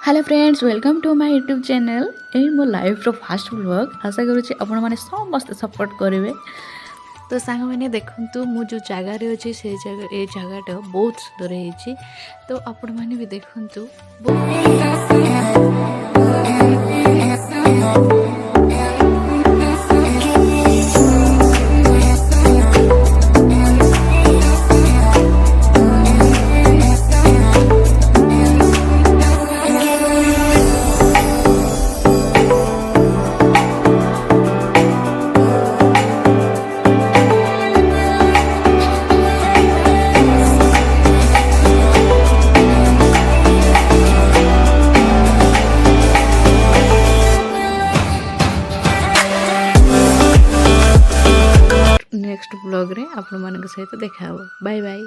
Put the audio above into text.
Hello friends welcome to my YouTube channel ए मो life रो फास्ट व्लॉग आशा करूँ आपण मैंने समस्त सपोर्ट करेंगे। तो सांग मैंने देखु मु जो जगार अच्छे से जगह बहुत सुंदर है। तो आपण मैंने भी देखु नेक्स्ट ब्लॉग रे आपण मान सहित देखा। Bye bye.